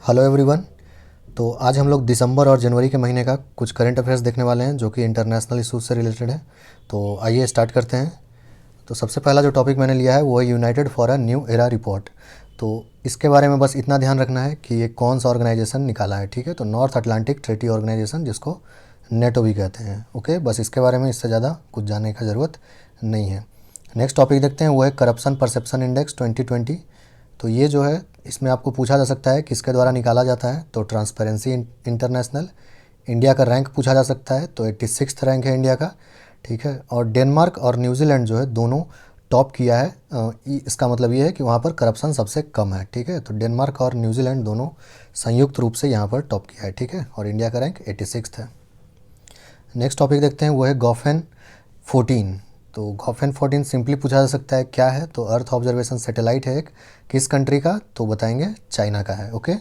Hello everyone. तो आज हम लोग दिसंबर और जनवरी के महीने का कुछ करंट अफेयर्स देखने वाले हैं जो कि इंटरनेशनल इशूज़ से रिलेटेड है। तो आइए स्टार्ट करते हैं। तो सबसे पहला जो टॉपिक मैंने लिया है वो है United for a new era report. तो इसके बारे में बस इतना ध्यान रखना है कि ये कौन सा ऑर्गेनाइजेशन निकाला है। ठीक है, तो नॉर्थ अटलांटिक ट्रीटी ऑर्गेनाइजेशन, जिसको नेटो भी कहते हैं। ओके, बस इसके बारे में इससे ज़्यादा कुछ जानने का ज़रूरत नहीं है। नेक्स्ट टॉपिक देखते हैं, वो है करप्शन परसेप्शन इंडेक्स 2020। तो ये जो है इसमें आपको पूछा जा सकता है किसके द्वारा निकाला जाता है, तो ट्रांसपेरेंसी इंटरनेशनल। इंडिया का रैंक पूछा जा सकता है, तो 86 रैंक है इंडिया का। ठीक है, और डेनमार्क और न्यूजीलैंड जो है दोनों टॉप किया है। इसका मतलब ये है कि वहाँ पर करप्शन सबसे कम है। ठीक है, तो डेनमार्क और न्यूजीलैंड दोनों संयुक्त रूप से यहाँ पर टॉप किया है। ठीक है, और इंडिया का रैंक 86 है। नेक्स्ट टॉपिक देखते हैं, वो है गॉफेन 14। तो गॉफेन 14 सिंपली पूछा जा सकता है क्या है, तो अर्थ ऑब्जर्वेशन सैटेलाइट है एक, किस कंट्री का, तो बताएंगे चाइना का है। ओके,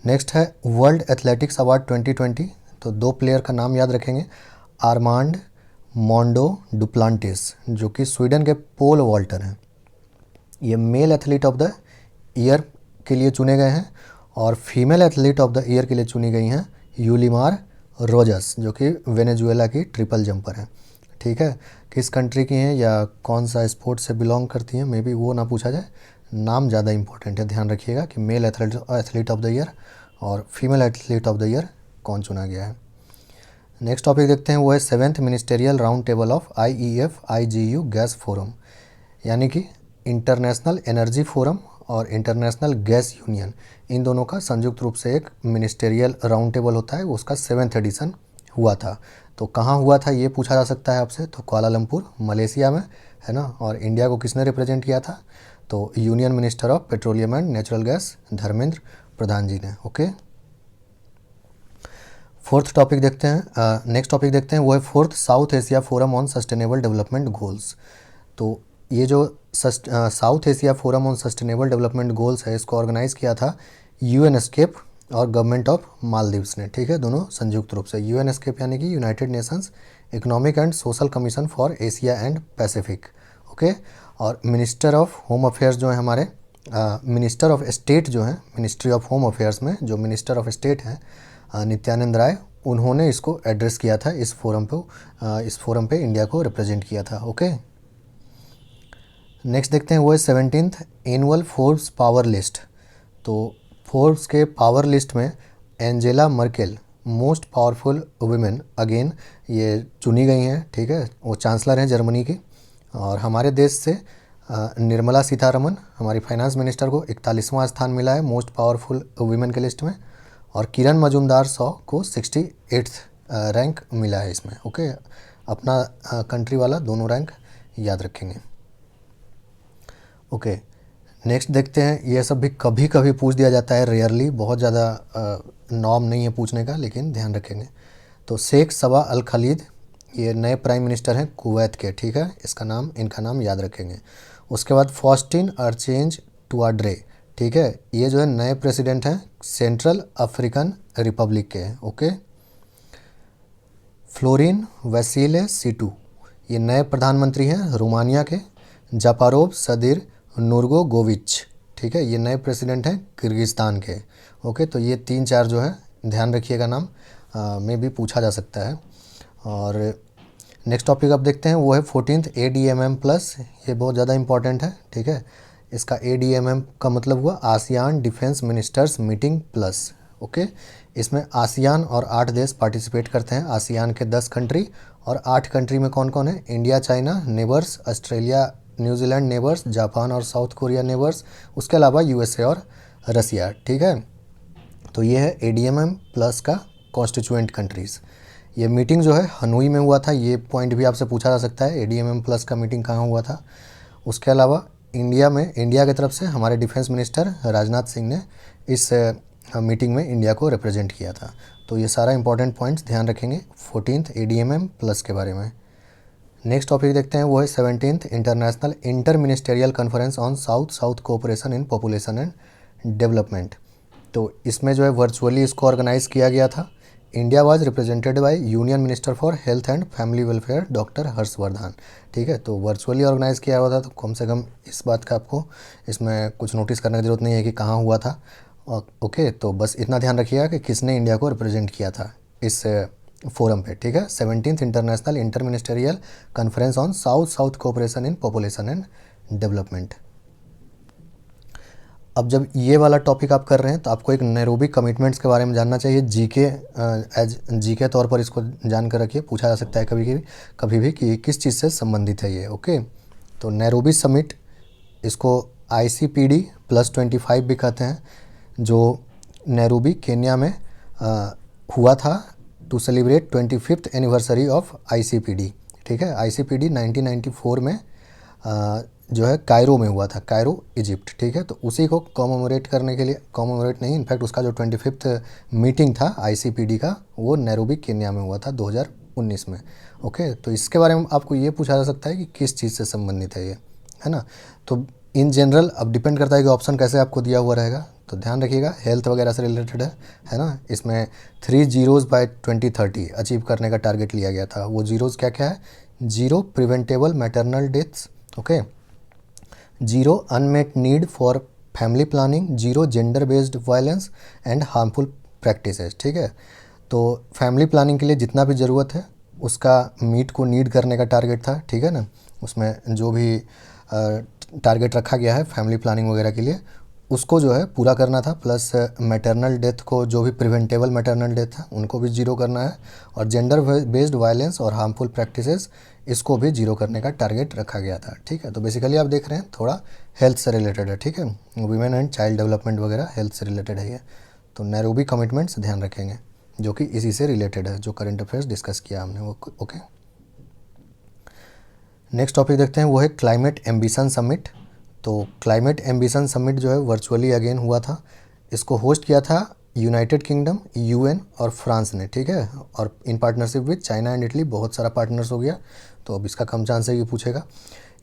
नेक्स्ट है वर्ल्ड एथलेटिक्स अवार्ड 2020। तो दो प्लेयर का नाम याद रखेंगे, आर्मांड मोंडो डुप्लांटिस जो कि स्वीडन के पोल वॉल्टर हैं। ये male athlete of the year के लिए चुने गए हैं, और female athlete of the year के लिए चुनी गई हैं यूलिमार रोजस जो कि वेनेजुएला की ट्रिपल जंपर हैं। ठीक है, किस कंट्री की हैं या कौन सा स्पोर्ट से बिलोंग करती हैं, मे बी वो ना पूछा जाए, नाम ज़्यादा इंपॉर्टेंट है। ध्यान रखिएगा कि male athlete of the year और female athlete of the year कौन चुना गया है। नेक्स्ट टॉपिक देखते हैं, वो है 7th ministerial round table of IEF IGU gas forum, यानी कि इंटरनेशनल एनर्जी फोरम और इंटरनेशनल गैस यूनियन, इन दोनों का संयुक्त रूप से एक मिनिस्टेरियल राउंड टेबल होता है। उसका 7th एडिशन हुआ था। तो कहाँ हुआ था ये पूछा जा सकता है आपसे, तो कुआलालंपुर मलेशिया में है ना। और इंडिया को किसने रिप्रेजेंट किया था, तो union minister of petroleum and natural gas Dharmendra Pradhan ji ने। ओके, फोर्थ टॉपिक देखते हैं, नेक्स्ट टॉपिक देखते हैं, वो है 4th south Asia forum on sustainable development goals. तो ये जो south Asia forum on sustainable development goals है, इसको ऑर्गेनाइज किया था यूएनएसकेप और गवर्नमेंट ऑफ मालदीव्स ने। ठीक है, दोनों संयुक्त रूप से। यूएनएसकेप यानी कि United Nations economic and social commission for Asia and Pacific. Okay, और मिनिस्टर ऑफ होम अफेयर्स जो है हमारे, मिनिस्टर ऑफ स्टेट जो है मिनिस्ट्री ऑफ होम अफेयर्स में, जो मिनिस्टर ऑफ स्टेट हैं नित्यानंद राय, उन्होंने इसको एड्रेस किया था इस फोरम पे इंडिया को रिप्रेजेंट किया था। ओके, नेक्स्ट देखते हैं, वो है 17th annual Forbes power list. तो फोर्ब्स के पावर लिस्ट में Angela Merkel most powerful women again ये चुनी गई हैं। ठीक है, वो चांसलर हैं जर्मनी की। और हमारे देश से निर्मला सीतारमन हमारी फाइनेंस मिनिस्टर को 41वां स्थान मिला है मोस्ट पावरफुल वुमेन के लिस्ट में। और किरण मजूमदार 100 को 68th रैंक मिला है इसमें। ओके, अपना कंट्री वाला दोनों रैंक याद रखेंगे। ओके, नेक्स्ट देखते हैं, ये सब भी कभी कभी पूछ दिया जाता है, रेयरली, बहुत ज़्यादा नॉर्म नहीं है पूछने का, लेकिन ध्यान रखेंगे। तो शेख सबा अल खलीद ये नए प्राइम मिनिस्टर हैं कुवैत के। ठीक है, इनका नाम याद रखेंगे। उसके बाद फॉस्टिन अरचेंज टुआड्रे, ठीक है, ये जो है नए प्रेसिडेंट हैं सेंट्रल अफ्रीकन रिपब्लिक के। ओके, फ्लोरिन वैसिले सीटू ये नए प्रधानमंत्री हैं रोमानिया के। जापारोव सदीर नूरगोविच, ठीक है, ये नए प्रेसिडेंट हैं किर्गिस्तान के। ओके, तो ये 3-4 जो है ध्यान रखिएगा, नाम में भी पूछा जा सकता है। और नेक्स्ट टॉपिक अब देखते हैं, वो है 14th ADMM प्लस, ये बहुत ज़्यादा इंपॉर्टेंट है। ठीक है, इसका ADMM का मतलब हुआ ASEAN defence ministers meeting plus. Okay, इसमें आसियान और 8 देश पार्टिसिपेट करते हैं। आसियान के 10 कंट्री, और 8 कंट्री में कौन कौन है, India China neighbours, Australia New Zealand neighbours, Japan और साउथ कोरिया नेबर्स, उसके अलावा USA और रसिया। ठीक है, तो ये है ADMM प्लस का कॉन्स्टिट्यूएंट कंट्रीज़। ये मीटिंग जो है हनोई में हुआ था, ये पॉइंट भी आपसे पूछा जा सकता है, ADMM प्लस का मीटिंग कहाँ हुआ था। उसके अलावा इंडिया की तरफ से हमारे डिफेंस मिनिस्टर राजनाथ सिंह ने इस मीटिंग में इंडिया को रिप्रेजेंट किया था। तो ये सारा इंपॉर्टेंट पॉइंट्स ध्यान रखेंगे 14th ADMM प्लस के बारे में। नेक्स्ट टॉपिक देखते हैं, वो है 17th international inter ministerial conference on south south cooperation in population and development. तो इसमें जो है वर्चुअली इसको ऑर्गेनाइज़ किया गया था। India was represented by union minister for health and family welfare doctor Harshvardhan. ठीक है, तो वर्चुअली ऑर्गेनाइज़ किया हुआ था, तो कम से कम इस बात का आपको इसमें कुछ नोटिस करने की ज़रूरत नहीं है कि कहाँ हुआ था। ओके, तो बस इतना ध्यान रखिएगा कि किसने इंडिया को रिप्रेजेंट किया था इस फोरम पे, ठीक है। 17th international inter ministerial conference on south south cooperation in population and development. अब जब ये वाला टॉपिक आप कर रहे हैं तो आपको एक नैरोबी कमिटमेंट्स के बारे में जानना चाहिए। जीके एज जीके तौर पर इसको जान कर रखिए, पूछा जा सकता है कभी भी कि किस चीज़ से संबंधित है ये। ओके, तो नैरोबी समिट, इसको ICPD +25 भी कहते हैं, जो नैरोबी केन्या में हुआ था to celebrate 25th anniversary of ICPD, ठीक है। ICPD 1994 में जो है कायरो में हुआ था, कायरो इजिप्ट, ठीक है। तो उसी को कॉमेमोरेट करने के लिए, कॉमेमोरेट नहीं, इनफैक्ट उसका जो 25th मीटिंग था ICPD का, वो नैरोबी केन्या में हुआ था 2019 में। ओके, तो इसके बारे में आपको ये पूछा जा सकता है कि किस चीज़ से संबंधित है ये, है ना। तो इन जनरल अब डिपेंड करता है कि ऑप्शन कैसे आपको दिया हुआ रहेगा, तो ध्यान रखिएगा हेल्थ वगैरह से रिलेटेड है ना। इसमें 3 जीरोज़ बाय 2030 अचीव करने का टारगेट लिया गया था। वो जीरोज़ क्या क्या है? 0 preventable maternal deaths, okay, 0 unmet need for family planning, 0 gender based violence and harmful practices, ठीक है। तो फैमिली प्लानिंग के लिए जितना भी ज़रूरत है उसका मीट को नीड करने का टारगेट था, ठीक है ना। उसमें जो भी टारगेट रखा गया है फैमिली प्लानिंग वगैरह के लिए, उसको जो है पूरा करना था। प्लस मैटरनल डेथ को, जो भी प्रिवेंटेबल मैटरनल डेथ है उनको भी 0 करना है, और जेंडर बेस्ड वायलेंस और हार्मफुल प्रैक्टिसेस, इसको भी 0 करने का टारगेट रखा गया था, ठीक है। तो बेसिकली आप देख रहे हैं थोड़ा हेल्थ से रिलेटेड है, ठीक है। वुमेन एंड चाइल्ड डेवलपमेंट वगैरह हेल्थ से रिलेटेड है ये। तो नैरोबी कमिटमेंट्स ध्यान रखेंगे, जो कि इसी से रिलेटेड है, जो करंट अफेयर्स डिस्कस किया हमने वो। ओके, नेक्स्ट टॉपिक देखते हैं, वो है क्लाइमेट एम्बिशन समिट। तो क्लाइमेट एम्बिशन समिट जो है वर्चुअली अगेन हुआ था। इसको होस्ट किया था यूनाइटेड किंगडम, UN और फ्रांस ने, ठीक है। और in partnership with China and Italy, बहुत सारा पार्टनर्स हो गया, तो अब इसका कम चांस है कि पूछेगा।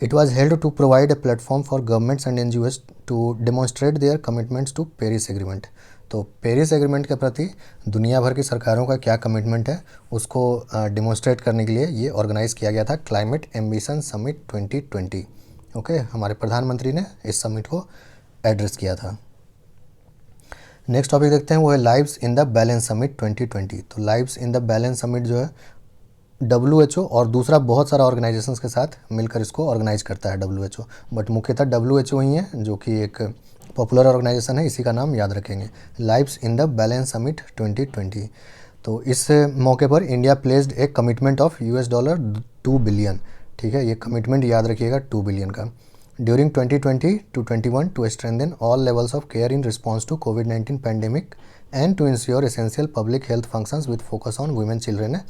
It was held to provide a platform for governments and NGOs to demonstrate their commitments to Paris agreement. तो पेरिस एग्रीमेंट के प्रति दुनिया भर की सरकारों का क्या कमिटमेंट है उसको डेमोन्स्ट्रेट करने के लिए ये ऑर्गेनाइज़ किया गया था, क्लाइमेट एम्बिशन समिट 2020। ओके, हमारे प्रधानमंत्री ने इस समिट को एड्रेस किया था। नेक्स्ट टॉपिक देखते हैं, वो है lives in the balance summit 2020। तो lives in the balance summit जो है WHO और दूसरा बहुत सारा ऑर्गेनाइजेशंस के साथ मिलकर इसको ऑर्गेनाइज करता है WHO, बट मुख्यतः WHO ही है जो कि एक पॉपुलर ऑर्गेनाइजेशन है, इसी का नाम याद रखेंगे, lives in the balance summit 2020। तो इस मौके पर इंडिया प्लेस्ड एक कमिटमेंट ऑफ $2 बिलियन, ठीक है। ये कमिटमेंट याद रखिएगा 2 बिलियन का, during 2020 to 21 to strengthen all levels of care in response to COVID-19 pandemic and to ensure essential public health functions with focus on women, children,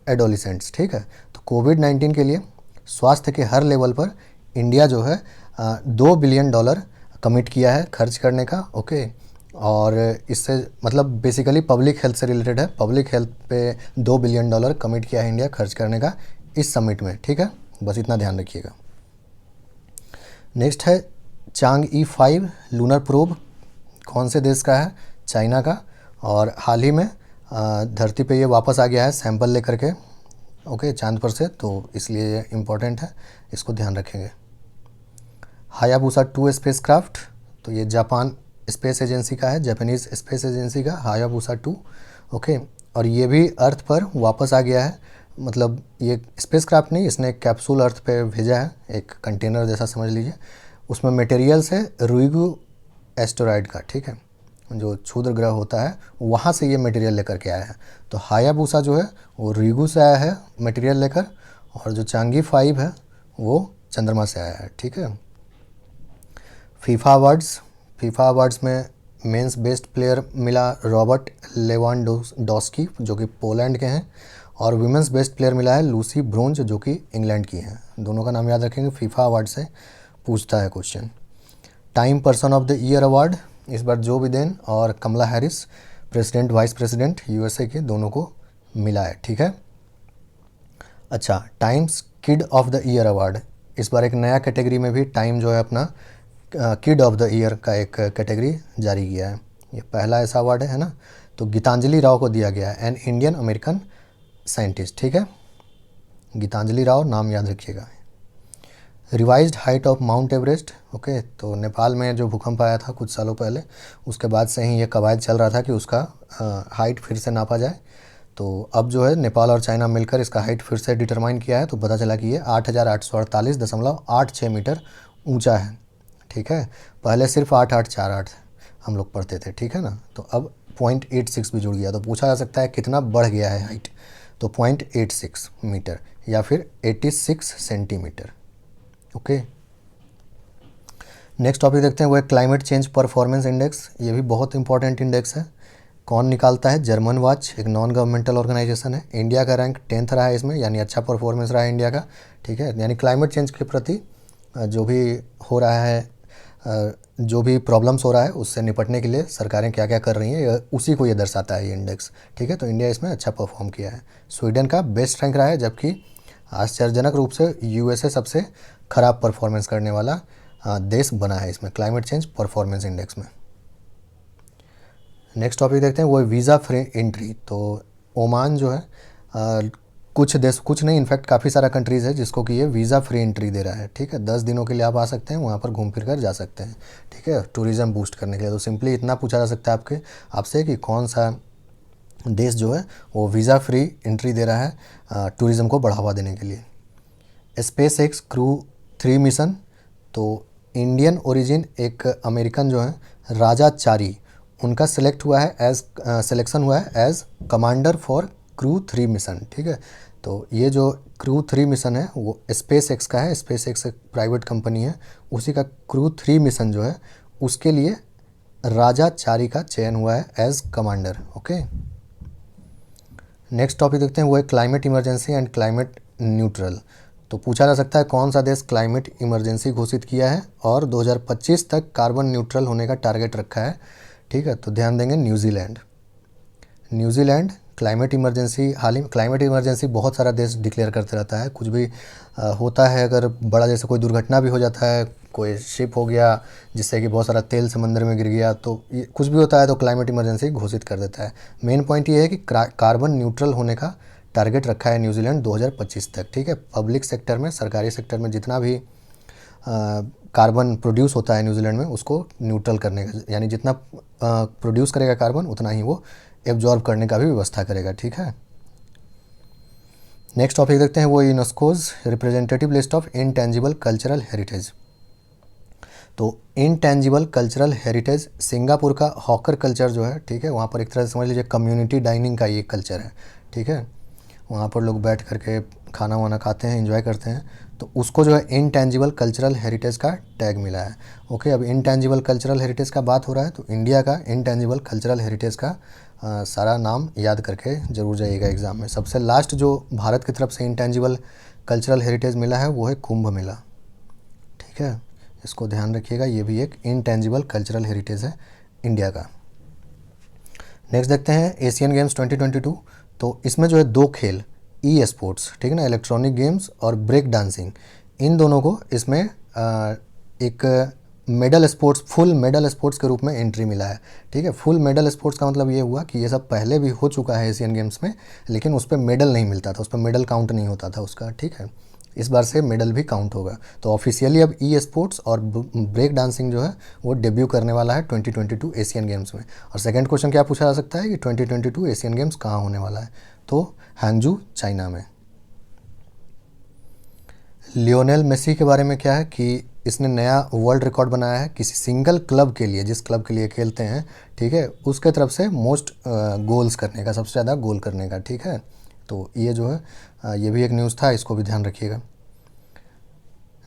adolescents, ठीक है। तो COVID-19 के लिए स्वास्थ्य के हर लेवल पर इंडिया जो है $2 बिलियन कमिट किया है खर्च करने का, ओके। और इससे मतलब बेसिकली पब्लिक हेल्थ से रिलेटेड है, पब्लिक हेल्थ पे $2 बिलियन कमिट किया है इंडिया खर्च करने का इस समिट में, ठीक है। बस इतना ध्यान रखिएगा। नेक्स्ट है चांगई 5 लूनर प्रोब, कौन से देश का है? चाइना का, और हाल ही में धरती पे ये वापस आ गया है सैंपल लेकर के, ओके, चांद पर से, तो इसलिए ये इम्पोर्टेंट है, इसको ध्यान रखेंगे। हायाबुसा 2 स्पेसक्राफ्ट, तो ये जापान स्पेस एजेंसी का है, जापानीज़ स्पेस एजेंसी का हायाबुसा 2, ओके। और ये भी अर्थ पर वापस आ गया है, मतलब ये स्पेसक्राफ्ट नहीं, इसने एक कैप्सूल अर्थ पे भेजा है, एक कंटेनर जैसा समझ लीजिए। उसमें मटेरियल्स है रुइगु एस्टेरॉयड का, ठीक है, जो क्षुद्र ग्रह होता है वहाँ से ये मटेरियल लेकर के आया है। तो हायाबुसा जो है वो रिगु से आया है मटेरियल लेकर, और जो चांगी 5 है वो चंद्रमा से आया है, ठीक है। फीफा अवार्ड्स में मेंस बेस्ट प्लेयर मिला रॉबर्ट लेवांडोस्की जो कि पोलैंड के हैं, और वुमेंस बेस्ट प्लेयर मिला है लूसी ब्रोंज जो कि इंग्लैंड की हैं। दोनों का नाम याद रखेंगे, फीफा अवार्ड से पूछता है question. Time person of the year award इस बार जो बिडेन और कमला Harris, president vice president USA के, दोनों को मिला है, ठीक है। अच्छा, times kid of the year award, इस बार एक नया कैटेगरी में भी टाइम जो है अपना किड ऑफ द ईयर का एक कैटेगरी जारी किया है, ये पहला ऐसा अवार्ड है ना। तो गीतांजलि राव को दिया गया है, एन इंडियन अमेरिकन साइंटिस्ट, ठीक है। गीतांजलि राव नाम याद रखिएगा। Revised height of mount Everest. Okay, तो नेपाल में जो भूकंप आया था कुछ सालों पहले, उसके बाद से ही ये कवायद चल रहा था कि उसका हाइट फिर से नापा जाए। तो अब जो है नेपाल और चाइना मिलकर इसका हाइट फिर से डिटरमाइन किया है, तो पता चला कि ये 8,848.8 मीटर ऊंचा है। ठीक है, पहले सिर्फ 8,848 हम लोग पढ़ते थे, ठीक है ना। तो अब 0.86 भी जुड़ गया, तो पूछा जा सकता है कितना बढ़ गया है हाइट, तो 0.86 मीटर या फिर 86 सेंटीमीटर। ओके, नेक्स्ट टॉपिक देखते हैं, वो है क्लाइमेट चेंज परफॉर्मेंस इंडेक्स। ये भी बहुत इंपॉर्टेंट इंडेक्स है। कौन निकालता है? जर्मन वॉच, एक नॉन गवर्नमेंटल ऑर्गेनाइजेशन है। इंडिया का रैंक 10th रहा है इसमें, यानी अच्छा परफॉर्मेंस रहा है इंडिया का। ठीक है, यानी क्लाइमेट चेंज के प्रति जो भी हो रहा है, जो भी प्रॉब्लम्स हो रहा है उससे निपटने के लिए सरकारें क्या क्या कर रही हैं, उसी को ये दर्शाता है ये इंडेक्स। ठीक है, तो इंडिया इसमें अच्छा परफॉर्म किया है। स्वीडन का बेस्ट रैंक रहा है, जबकि आश्चर्यजनक रूप से यूएसए सबसे ख़राब परफॉर्मेंस करने वाला देश बना है इसमें क्लाइमेट चेंज परफॉर्मेंस इंडेक्स में। नेक्स्ट टॉपिक देखते हैं, वो है वीज़ा फ्री एंट्री। तो ओमान जो है कुछ देश, कुछ नहीं इनफैक्ट काफ़ी सारा कंट्रीज़ है जिसको कि ये वीज़ा फ्री एंट्री दे रहा है। ठीक है, 10 दिनों के लिए आप आ सकते हैं, वहाँ पर घूम फिर कर जा सकते हैं। ठीक है, टूरिज़्म बूस्ट करने के लिए। तो सिंपली इतना पूछा जा सकता है आपसे कि कौन सा देश जो है वो वीज़ा फ्री एंट्री दे रहा है टूरिज़्म को बढ़ावा देने के लिए। स्पेस एक्स क्रू 3 मिशन, तो इंडियन ओरिजिन एक अमेरिकन जो है राजा चारी, उनका सिलेक्शन हुआ है as commander for crew 3 mission. ठीक है, तो ये जो क्रू 3 मिशन है वो स्पेस एक्स का है। स्पेस एक्स एक प्राइवेट कंपनी है, उसी का क्रू 3 मिशन जो है उसके लिए राजा चारी का चयन हुआ है as commander. Okay, next topic देखते हैं, वो है climate emergency and climate neutral. तो पूछा जा सकता है कौन सा देश क्लाइमेट इमरजेंसी घोषित किया है और 2025 तक कार्बन न्यूट्रल होने का टारगेट रखा है। ठीक है, तो ध्यान देंगे न्यूजीलैंड। न्यूजीलैंड क्लाइमेट इमरजेंसी, हाल ही में क्लाइमेट इमरजेंसी बहुत सारा देश डिक्लेयर करते रहता है। कुछ भी होता है, अगर बड़ा जैसे कोई दुर्घटना भी हो जाता है, कोई शिप हो गया जिससे कि बहुत सारा तेल समंदर में गिर गया, तो ये कुछ भी होता है तो क्लाइमेट इमरजेंसी घोषित कर देता है। मेन पॉइंट ये है कि कार्बन न्यूट्रल होने का टारगेट रखा है न्यूजीलैंड 2025 तक। ठीक है, पब्लिक सेक्टर में, सरकारी सेक्टर में जितना भी कार्बन प्रोड्यूस होता है न्यूजीलैंड में उसको न्यूट्रल करने का, यानी जितना प्रोड्यूस करेगा कार्बन उतना ही वो एब्जॉर्ब करने का भी व्यवस्था करेगा। ठीक है, नेक्स्ट टॉपिक देखते हैं, वो UNESCO's representative list of intangible cultural heritage. तो इनटेंजिबल कल्चरल हेरिटेज, सिंगापुर का हॉकर कल्चर जो है, ठीक है, वहाँ पर एक तरह से समझ लीजिए कम्युनिटी डाइनिंग का ये कल्चर है। ठीक है, वहाँ पर लोग बैठ करके खाना वाना खाते हैं, एंजॉय करते हैं, तो उसको जो है इनटेंजिबल कल्चरल हेरिटेज का टैग मिला है। ओके, अब इनटेंजिबल कल्चरल हेरिटेज का बात हो रहा है तो इंडिया का इनटेंजिबल कल्चरल हेरिटेज का सारा नाम याद करके ज़रूर जाइएगा एग्ज़ाम में। सबसे लास्ट जो भारत की तरफ से इनटेंजिबल कल्चरल हेरिटेज मिला है वो है कुंभ मेला। ठीक है, इसको ध्यान रखिएगा, ये भी एक इनटेंजिबल कल्चरल हेरिटेज है इंडिया का। नेक्स्ट देखते हैं एशियन गेम्स 2022। तो इसमें जो है 2 खेल ई स्पोर्ट्स, ठीक है ना, इलेक्ट्रॉनिक गेम्स और ब्रेक डांसिंग, इन दोनों को इसमें एक medal sports, full medal sports के रूप में एंट्री मिला है। ठीक है, फुल मेडल स्पोर्ट्स का मतलब ये हुआ कि ये सब पहले भी हो चुका है एशियन गेम्स में, लेकिन उस पर मेडल नहीं मिलता था, उस पर मेडल काउंट नहीं होता था उसका। ठीक है, इस बार से मेडल भी काउंट होगा। तो ऑफिशियली अब ई स्पोर्ट्स और ब्रेक डांसिंग जो है वो डेब्यू करने वाला है 2022 एशियन गेम्स में। और सेकंड क्वेश्चन क्या पूछा जा सकता है कि 2022 एशियन गेम्स कहाँ होने वाला है, तो हांगजू चाइना में। लियोनेल मेसी के बारे में क्या है कि इसने नया वर्ल्ड रिकॉर्ड बनाया है किसी सिंगल क्लब के लिए, जिस क्लब के लिए खेलते हैं, ठीक है, उसके तरफ से मोस्ट गोल्स करने का, सबसे ज़्यादा गोल करने का। ठीक है, तो ये जो है ये भी एक न्यूज़ था, इसको भी ध्यान रखिएगा।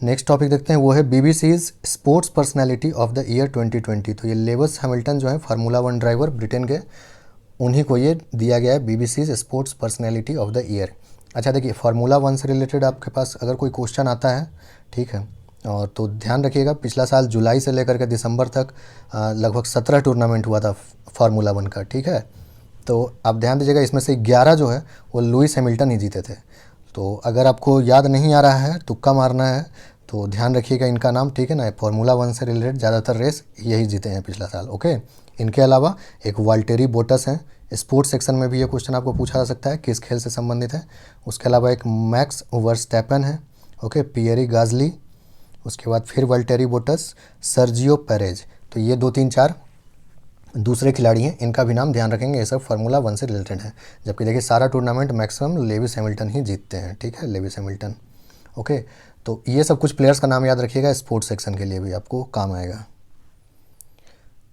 नेक्स्ट टॉपिक देखते हैं, वो है BBC's sports personality of the year 2020। तो ये लेविस हैमिल्टन जो है फार्मूला 1 ड्राइवर ब्रिटेन के, उन्हीं को ये दिया गया है BBC's sports personality of the year. अच्छा देखिए, फार्मूला 1 से रिलेटेड आपके पास अगर कोई क्वेश्चन आता है, ठीक है, और तो ध्यान रखिएगा, पिछला साल जुलाई से लेकर के दिसंबर तक लगभग 17 टूर्नामेंट हुआ था फार्मूला 1 का। ठीक है, तो आप ध्यान दीजिएगा, इसमें से 11 जो है वो लुइस हैमिल्टन ही जीते थे। तो अगर आपको याद नहीं आ रहा है, तुक्का मारना है, तो ध्यान रखिएगा इनका नाम। ठीक है ना, फार्मूला 1 से रिलेटेड ज़्यादातर रेस यही जीते हैं पिछला साल। ओके, इनके अलावा एक वाल्टेरी बोटस हैं, स्पोर्ट्स सेक्शन में भी ये क्वेश्चन आपको पूछा जा सकता है किस खेल से संबंधित है। उसके अलावा एक मैक्स वर्स्टैपन है, ओके, पियरी गाजली, उसके बाद फिर वल्टेरी बोटस, सर्जियो पेरेज। तो ये 2 3 4 दूसरे खिलाड़ी हैं, इनका भी नाम ध्यान रखेंगे, ये सब फार्मूला 1 से रिलेटेड है। जबकि देखिए सारा टूर्नामेंट मैक्सिमम लेविस हैमिल्टन ही जीतते हैं, ठीक है, लेविस हैमिल्टन। ओके, तो ये सब कुछ प्लेयर्स का नाम याद रखिएगा, स्पोर्ट्स सेक्शन के लिए भी आपको काम आएगा।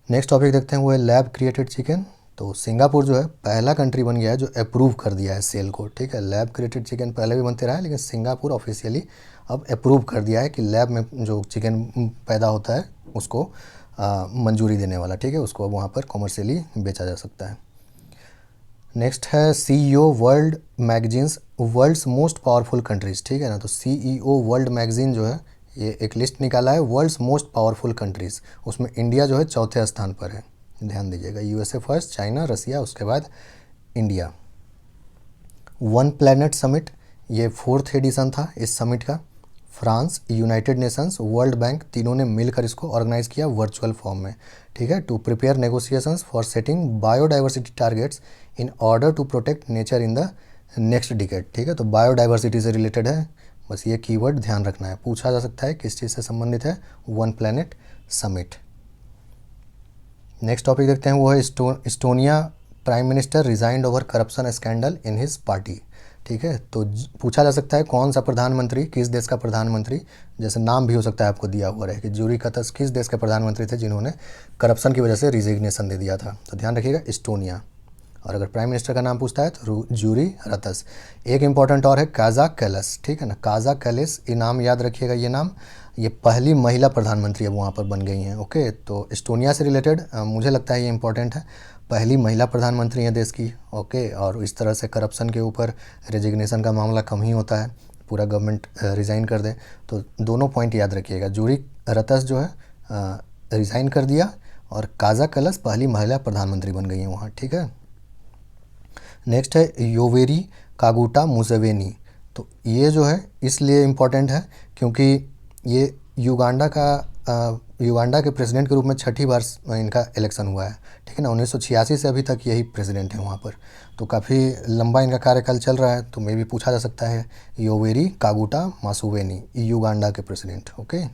नेक्स्ट टॉपिक देखते हैं, वो है लैब क्रिएटेड चिकन। तो सिंगापुर जो है पहला कंट्री बन गया है जो अप्रूव कर दिया है सेल को, ठीक है। लैब क्रिएटेड चिकन पहले भी बनते रहा है, लेकिन सिंगापुर ऑफिशियली अब अप्रूव कर दिया है कि लैब में जो चिकन पैदा होता है उसको मंजूरी देने वाला, ठीक है, उसको अब वहाँ पर कॉमर्शियली बेचा जा सकता है। नेक्स्ट है CEO world magazine's world's most powerful countries, ठीक है ना। तो CEO वर्ल्ड मैगजीन जो है ये एक लिस्ट निकाला है वर्ल्ड्स मोस्ट पावरफुल कंट्रीज़, उसमें इंडिया जो है चौथे स्थान पर है, ध्यान दीजिएगा। USA फर्स्ट, चाइना, रसिया, उसके बाद इंडिया। वन प्लैनेट समिट, ये 4th एडिशन था इस समिट का। France, United Nations, world bank तीनों ने मिलकर इसको ऑर्गेनाइज़ किया वर्चुअल फॉर्म में, ठीक है। To prepare negotiations for setting biodiversity targets in order to protect nature in the next decade, ठीक है। तो बायोडाइवर्सिटी से रिलेटेड है, बस ये कीवर्ड ध्यान रखना है, पूछा जा सकता है किस चीज़ से संबंधित है, one planet summit. Next topic देखते हैं, वो है Estonia prime minister resigned over corruption scandal in his party, ठीक है। तो पूछा जा सकता है कौन सा प्रधानमंत्री, किस देश का प्रधानमंत्री, जैसे नाम भी हो सकता है आपको दिया हुआ रहे कि जूरी कतस किस देश के प्रधानमंत्री थे जिन्होंने करप्शन की वजह से रिजिग्नेशन दे दिया था। तो ध्यान रखिएगा इस्टोनिया। और अगर प्राइम मिनिस्टर का नाम पूछता है तो जूरी रतस। एक इंपॉर्टेंट और है काजा कैलस, ठीक है ना, काजा कैलिस, ये नाम याद रखिएगा, ये नाम, ये पहली महिला प्रधानमंत्री अब वहाँ पर बन गई हैं। ओके, तो इस्टोनिया से रिलेटेड मुझे लगता है ये इंपॉर्टेंट है, पहली महिला प्रधानमंत्री है देश की। ओके, और इस तरह से करप्शन के ऊपर रेजिग्नेशन का मामला कम ही होता है, पूरा गवर्नमेंट रिज़ाइन कर दे। तो दोनों पॉइंट याद रखिएगा, जूरी रतस जो है रिज़ाइन कर दिया और काजा कैलस पहली महिला प्रधानमंत्री बन गई हैं वहाँ, ठीक है। नेक्स्ट है योवेरी कागुटा मुसेवेनी। तो ये जो है इसलिए इम्पॉर्टेंट है क्योंकि ये युगांडा के प्रेसिडेंट के रूप में 6ठी बार इनका इलेक्शन हुआ है, ठीक है ना। 1986 से अभी तक यही प्रेसिडेंट है वहाँ पर, तो काफ़ी लंबा इनका कार्यकाल चल रहा है। तो मे भी पूछा जा सकता है योवेरी कागुटा मुसेवेनी, युगांडा के प्रेसिडेंट। ओके,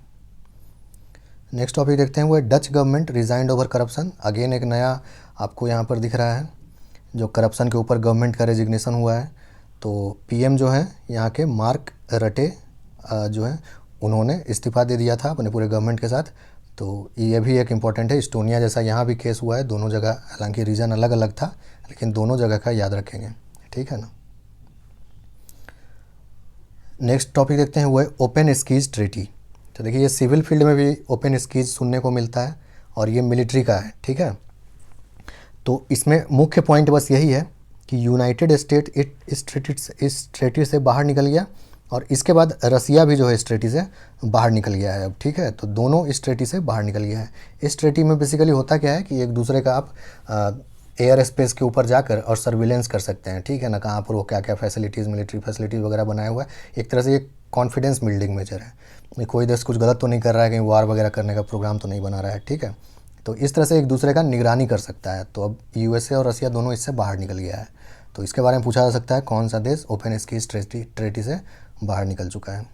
नेक्स्ट टॉपिक देखते हैं, वो है Dutch government resigned over corruption. Again एक नया आपको यहाँ पर दिख रहा है जो करप्शन के ऊपर गवर्नमेंट का रेजिग्नेशन हुआ है। तो PM जो है यहाँ के मार्क रटे जो है उन्होंने इस्तीफ़ा दे दिया था अपने पूरे गवर्नमेंट के साथ। तो ये भी एक इम्पॉर्टेंट है, इस्टोनिया जैसा यहाँ भी केस हुआ है, दोनों जगह, हालांकि रीजन अलग अलग था लेकिन दोनों जगह का याद रखेंगे, ठीक है ना। नेक्स्ट टॉपिक देखते हैं, वो है ओपन स्कीज ट्रीटी। तो देखिए ये सिविल फील्ड में भी ओपन स्कीज सुनने को मिलता है और ये मिलिट्री का है, ठीक है। तो इसमें मुख्य पॉइंट बस यही है कि यूनाइटेड स्टेट इस ट्रीटी से बाहर निकल गया और इसके बाद रसिया भी जो है इस ट्रीटी से बाहर निकल गया है अब, ठीक है। तो दोनों इस ट्रीटी से बाहर निकल गया है। इस ट्रीटी में बेसिकली होता क्या है कि एक दूसरे का आप एयर स्पेस के ऊपर जाकर और सर्विलेंस कर सकते हैं, ठीक है ना, कहाँ पर वो क्या क्या फैसिलिटीज़, मिलिट्री फैसिलिटीज़ वगैरह बनाया हुआ है। एक तरह से ये कॉन्फिडेंस बिल्डिंग मेजर है, कोई देश कुछ गलत तो नहीं कर रहा है, कहीं वार वगैरह करने का प्रोग्राम तो नहीं बना रहा है, ठीक है। तो इस तरह से एक दूसरे का निगरानी कर सकता है। तो अब USA और रसिया दोनों इससे बाहर निकल गया है। तो इसके बारे में पूछा जा सकता है कौन सा देश ओपन स्कीज ट्रीटी से बाहर निकल चुका है।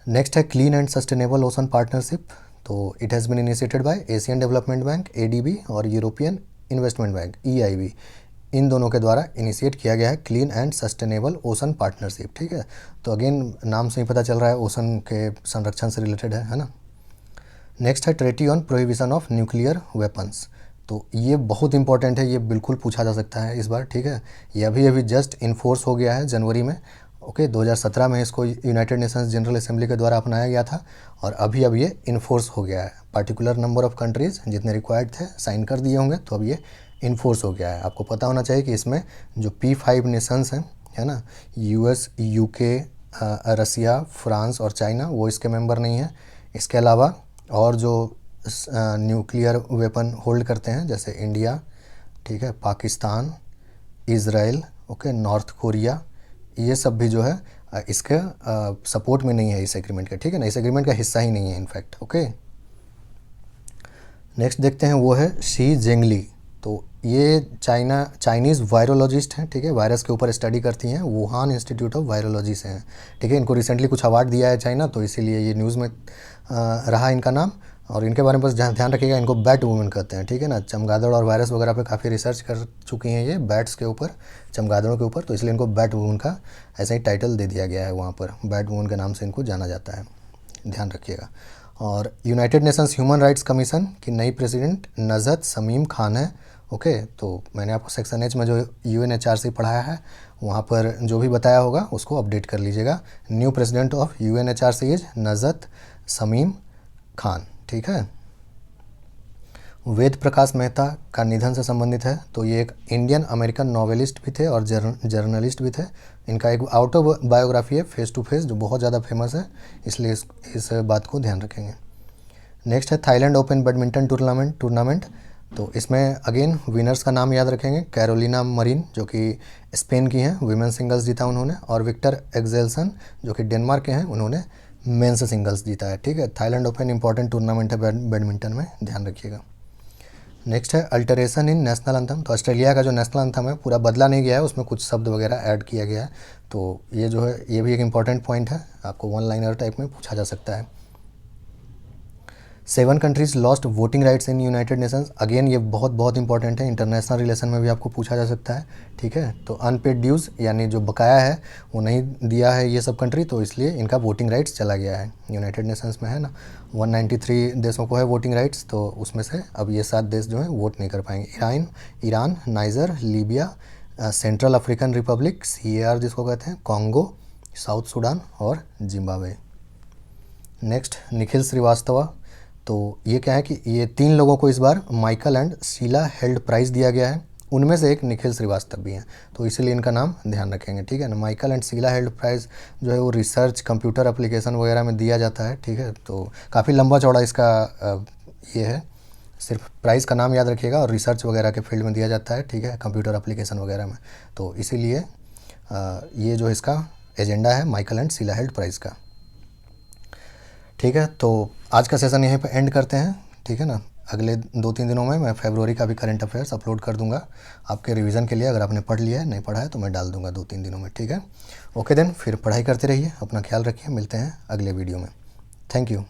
नेक्स्ट है clean and sustainable ocean partnership. तो it has been initiated by Asian Development Bank ADB और यूरोपियन इन्वेस्टमेंट बैंक EIB, इन दोनों के द्वारा इनिशिएट किया गया है clean and sustainable ocean partnership, ठीक है। तो अगेन नाम से ही पता चल रहा है ओशन के संरक्षण से रिलेटेड है ना। नेक्स्ट है treaty on prohibition of nuclear weapons. तो ये बहुत इंपॉर्टेंट है, ये बिल्कुल पूछा जा सकता है इस बार, ठीक है। ये अभी जस्ट इन्फोर्स हो गया है जनवरी में। ओके, 2017 में इसको यूनाइटेड नेशंस जनरल असेंबली के द्वारा अपनाया गया था और अभी अब ये इन्फोर्स हो गया है। पर्टिकुलर नंबर ऑफ कंट्रीज़ जितने रिक्वायर्ड थे साइन कर दिए होंगे, तो अब ये इन्फोर्स हो गया है। आपको पता होना चाहिए कि इसमें जो P5 नेशंस हैं, है ना, US, UK, रसिया, फ्रांस और चाइना, वो इसके मेंबर नहीं हैं। इसके अलावा और जो न्यूक्लियर वेपन होल्ड करते हैं जैसे इंडिया, ठीक है, Pakistan, Israel, okay, north Korea, ये सब भी जो है इसके सपोर्ट में नहीं है इस एग्रीमेंट के, ठीक है ना, इस एग्रीमेंट का हिस्सा ही नहीं है इनफैक्ट। ओके, नेक्स्ट देखते हैं, वो है शी जेंगली। तो ये चाइनीज़ वायरोलॉजिस्ट हैं, ठीक है, वायरस के ऊपर स्टडी करती हैं, वुहान इंस्टीट्यूट ऑफ वायरोलॉजी से हैं, ठीक है। इनको रिसेंटली कुछ अवार्ड दिया है चाइना, तो इसीलिए ये न्यूज़ में रहा इनका नाम। और इनके बारे में बस ध्यान रखिएगा, इनको बैट वुमेन कहते हैं, ठीक है ना। चमगादड़ और वायरस वगैरह पे काफ़ी रिसर्च कर चुकी हैं ये, बैट्स के ऊपर, चमगादड़ों के ऊपर, तो इसलिए इनको बैट वुमेन का ऐसा ही टाइटल दे दिया गया है वहाँ पर, बैट वुमेन के नाम से इनको जाना जाता है, ध्यान रखिएगा। और United Nations human rights commission की नई प्रेसिडेंट नजत शमीम खान है, ओके। तो मैंने आपको सेक्शन एच में जो UNHRC पढ़ाया है वहाँ पर जो भी बताया होगा उसको अपडेट कर लीजिएगा। New president of UNHRC is Najat Shamim Khan, ठीक है। वेद प्रकाश मेहता का निधन से संबंधित है, तो ये एक इंडियन अमेरिकन नॉवेलिस्ट भी थे और जर्नलिस्ट भी थे। इनका एक ऑटो बायोग्राफी है फेस टू फेस, जो बहुत ज़्यादा फेमस है, इसलिए इस बात को ध्यान रखेंगे। नेक्स्ट है थाईलैंड ओपन बैडमिंटन टूर्नामेंट। तो इसमें अगेन विनर्स का नाम याद रखेंगे, कैरोलिना मरीन जो कि स्पेन की हैं, वीमेन सिंगल्स जीता उन्होंने, और विक्टर एक्सेल्सन जो कि डेनमार्क के हैं, उन्होंने मेंस सिंगल्स जीता है, ठीक है। थाईलैंड ओपन इंपॉर्टेंट टूर्नामेंट है बैडमिंटन में, ध्यान रखिएगा। नेक्स्ट है अल्टरेशन इन नेशनल अंथम। तो ऑस्ट्रेलिया का जो नेशनल अंथम है पूरा बदला नहीं गया है, उसमें कुछ शब्द वगैरह ऐड किया गया है। तो ये जो है ये भी एक इम्पॉर्टेंट पॉइंट है, आपको वन लाइनर टाइप में पूछा जा सकता है। 7 countries lost voting rights in United Nations. Again ये बहुत इंपॉर्टेंट है, इंटरनेशनल रिलेशन में भी आपको पूछा जा सकता है, ठीक है। तो अनपेड ड्यूज़ यानी जो बकाया है वो नहीं दिया है ये सब कंट्री, तो इसलिए इनका वोटिंग राइट्स चला गया है। यूनाइटेड नेशंस में है ना 193 देशों को है वोटिंग राइट्स, तो उसमें से अब ये 7 देश जो हैं वोट नहीं कर पाएंगे। Iran, niger, Libya, central African Republic CAR जिसको कहते हैं, कॉन्गो, साउथ सूडान और जिम्बाब्वे। नेक्स्ट निखिल श्रीवास्तव। तो ये क्या है कि ये 3 लोगों को इस बार Michael and Sheila held prize दिया गया है, उनमें से एक निखिल श्रीवास्तव भी हैं, तो इसीलिए इनका नाम ध्यान रखेंगे, ठीक है ना। Michael and Sheila held prize जो है वो रिसर्च, कंप्यूटर एप्लीकेशन वगैरह में दिया जाता है, ठीक है। तो काफ़ी लंबा चौड़ा इसका ये है, सिर्फ प्राइज़ का नाम याद रखिएगा, और रिसर्च वगैरह के फील्ड में दिया जाता है, ठीक है, कंप्यूटर एप्लीकेशन वगैरह में। तो इसीलिए ये जो इसका एजेंडा है Michael and Sheila held prize का, ठीक है। तो आज का सेशन यहीं पर एंड करते हैं, ठीक है ना। अगले 2-3 दिनों में मैं फरवरी का भी करंट अफेयर्स अपलोड कर दूंगा आपके रिवीजन के लिए। अगर आपने पढ़ लिया है, नहीं पढ़ा है तो मैं डाल दूंगा 2-3 दिनों में, ठीक है। ओके देन, फिर पढ़ाई करते रहिए, अपना ख्याल रखिए, मिलते हैं अगले वीडियो में। Thank you.